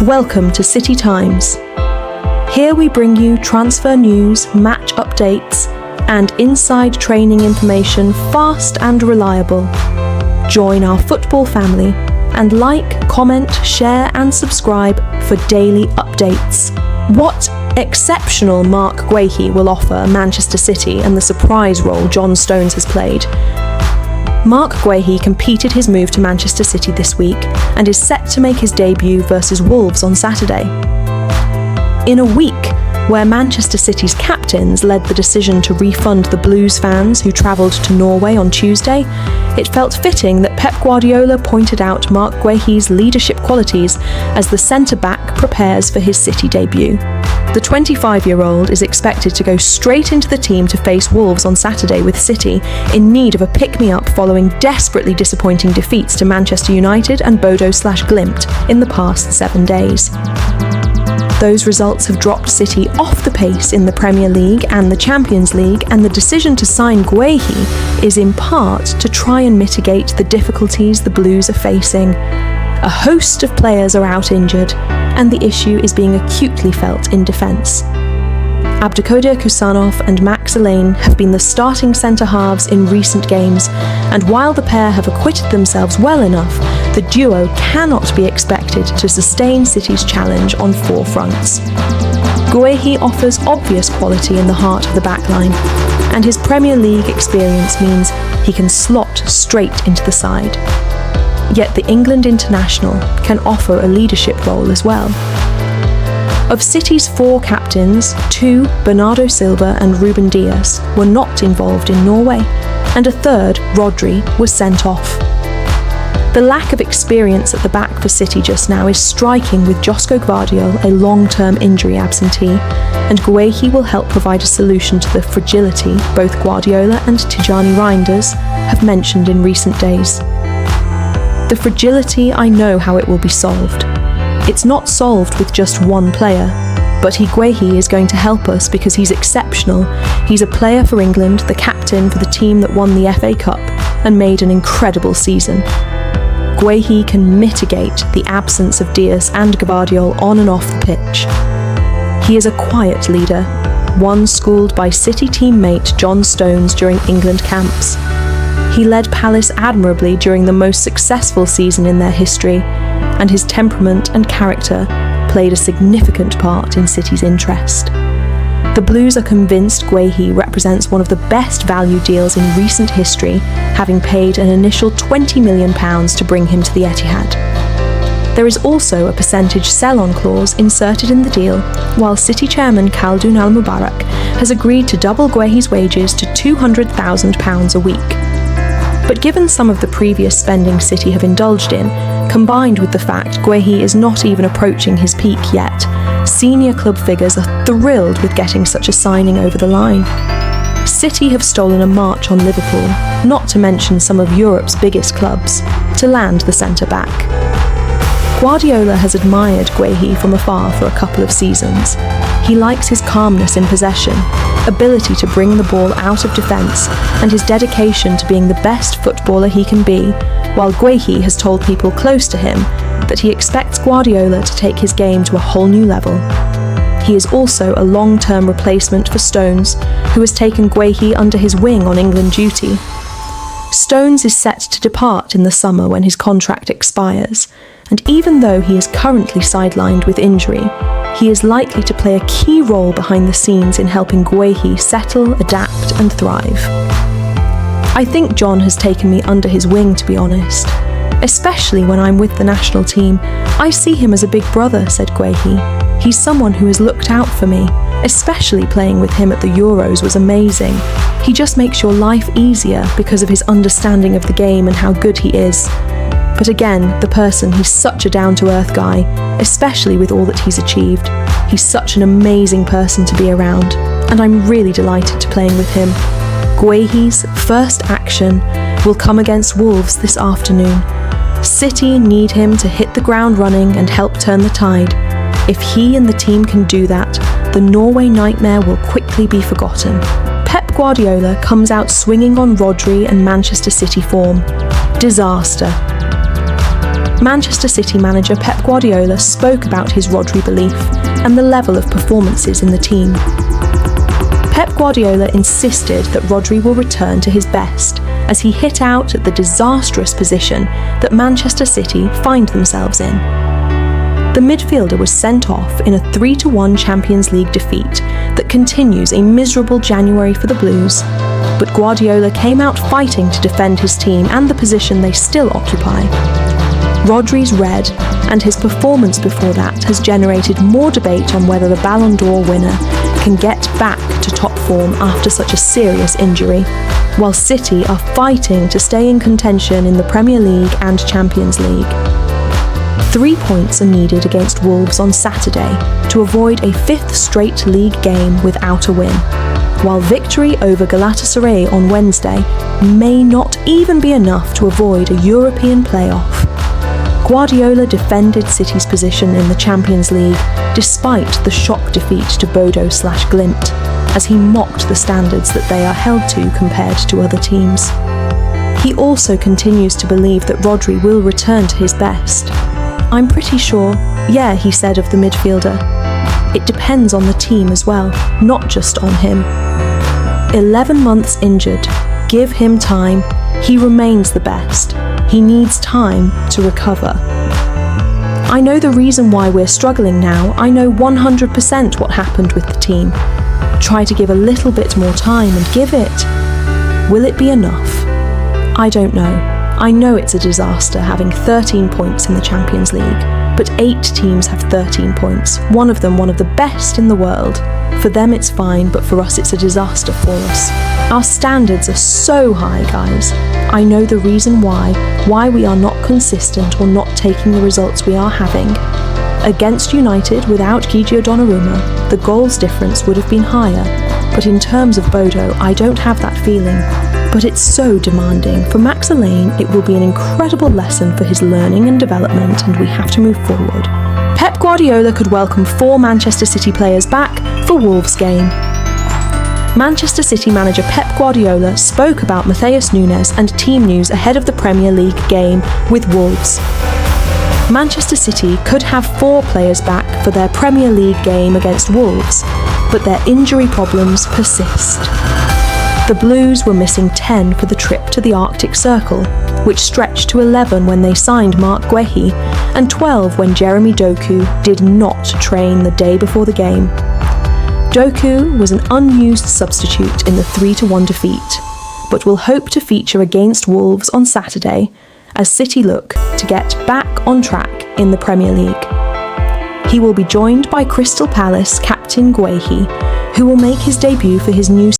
Welcome to City Times. Here we bring you transfer news, match updates, and inside training information fast and reliable. Join our football family and like, comment, share and subscribe for daily updates. What exceptional Marc Guéhi will offer Manchester City and the surprise role John Stones has played. Marc Guéhi completed his move to Manchester City this week and is set to make his debut versus Wolves on Saturday. In a week where Manchester City's captains led the decision to refund the Blues fans who travelled to Norway on Tuesday, it felt fitting that Pep Guardiola pointed out Marc Guéhi's leadership qualities as the centre-back prepares for his City debut. The 25-year-old is expected to go straight into the team to face Wolves on Saturday with City, in need of a pick-me-up following desperately disappointing defeats to Manchester United and Bodo/Glimt in the past 7 days. Those results have dropped City off the pace in the Premier League and the Champions League, and the decision to sign Guéhi is in part to try and mitigate the difficulties the Blues are facing. A host of players are out injured, and the issue is being acutely felt in defence. Abdulkadir Kusanov and Max Alain have been the starting centre-halves in recent games, and while the pair have acquitted themselves well enough, the duo cannot be expected to sustain City's challenge on 4 fronts. Guéhi offers obvious quality in the heart of the backline, and his Premier League experience means he can slot straight into the side. Yet the England international can offer a leadership role as well. Of City's 4 captains, 2, Bernardo Silva and Ruben Dias, were not involved in Norway, and a third, Rodri, was sent off. The lack of experience at the back for City just now is striking, with Josko Gvardiol a long-term injury absentee, and Guéhi will help provide a solution to the fragility both Guardiola and Tijani Reinders have mentioned in recent days. The fragility, I know how it will be solved. It's not solved with just one player, but Guéhi is going to help us because he's exceptional. He's a player for England, the captain for the team that won the FA Cup and made an incredible season. Guéhi can mitigate the absence of Dias and Gvardiol on and off the pitch. He is a quiet leader, one schooled by City teammate John Stones during England camps. He led Palace admirably during the most successful season in their history, and his temperament and character played a significant part in City's interest. The Blues are convinced Guéhi represents one of the best value deals in recent history, having paid an initial £20 million to bring him to the Etihad. There is also a percentage sell-on clause inserted in the deal, while City chairman Khaldoon Al-Mubarak has agreed to double Guéhi's wages to £200,000 a week. But given some of the previous spending City have indulged in, combined with the fact Guéhi is not even approaching his peak yet, senior club figures are thrilled with getting such a signing over the line. City have stolen a march on Liverpool, not to mention some of Europe's biggest clubs, to land the centre-back. Guardiola has admired Guéhi from afar for a couple of seasons. He likes his calmness in possession, ability to bring the ball out of defence, and his dedication to being the best footballer he can be, while Guéhi has told people close to him that he expects Guardiola to take his game to a whole new level. He is also a long-term replacement for Stones, who has taken Guéhi under his wing on England duty. Stones is set to depart in the summer when his contract expires, and even though he is currently sidelined with injury, he is likely to play a key role behind the scenes in helping Guéhi settle, adapt and thrive. I think John has taken me under his wing, to be honest. Especially when I'm with the national team, I see him as a big brother, said Guéhi. He's someone who has looked out for me, especially playing with him at the Euros was amazing. He just makes your life easier because of his understanding of the game and how good he is. But again, the person, he's such a down-to-earth guy, especially with all that he's achieved. He's such an amazing person to be around, and I'm really delighted to playing with him. Guéhi's first action will come against Wolves this afternoon. City need him to hit the ground running and help turn the tide. If he and the team can do that, the Norway nightmare will quickly be forgotten. Pep Guardiola comes out swinging on Rodri and Manchester City form. Disaster. Manchester City manager Pep Guardiola spoke about his Rodri belief and the level of performances in the team. Pep Guardiola insisted that Rodri will return to his best as he hit out at the disastrous position that Manchester City find themselves in. The midfielder was sent off in a 3-1 Champions League defeat that continues a miserable January for the Blues, but Guardiola came out fighting to defend his team and the position they still occupy. Rodri's red, and his performance before that has generated more debate on whether the Ballon d'Or winner can get back to top form after such a serious injury, while City are fighting to stay in contention in the Premier League and Champions League. 3 points are needed against Wolves on Saturday to avoid a 5th straight league game without a win, while victory over Galatasaray on Wednesday may not even be enough to avoid a European playoff. Guardiola defended City's position in the Champions League despite the shock defeat to Bodo/Glimt, as he mocked the standards that they are held to compared to other teams. He also continues to believe that Rodri will return to his best. "I'm pretty sure, yeah," he said of the midfielder. "It depends on the team as well, not just on him. 11 months injured. Give him time. He remains the best. He needs time to recover. I know the reason why we're struggling now. I know 100% what happened with the team. Try to give a little bit more time and give it. Will it be enough? I don't know. I know it's a disaster having 13 points in the Champions League, but 8 teams have 13 points, one of them one of the best in the world. For them it's fine, but for us it's a disaster for us. Our standards are so high, guys. I know the reason why we are not consistent or not taking the results we are having. Against United, without Gigio Donnarumma, the goals difference would have been higher, but in terms of Bodo, I don't have that feeling. But it's so demanding. For Max Alleyne, it will be an incredible lesson for his learning and development, and we have to move forward." Pep Guardiola could welcome 4 Manchester City players back for Wolves game. Manchester City manager Pep Guardiola spoke about Matheus Nunes and team news ahead of the Premier League game with Wolves. Manchester City could have 4 players back for their Premier League game against Wolves, but their injury problems persist. The Blues were missing 10 for the trip to the Arctic Circle, which stretched to 11 when they signed Marc Guehi, and 12 when Jeremy Doku did not train the day before the game. Doku was an unused substitute in the 3-1 defeat, but will hope to feature against Wolves on Saturday as City look to get back on track in the Premier League. He will be joined by Crystal Palace captain Guehi, who will make his debut for his new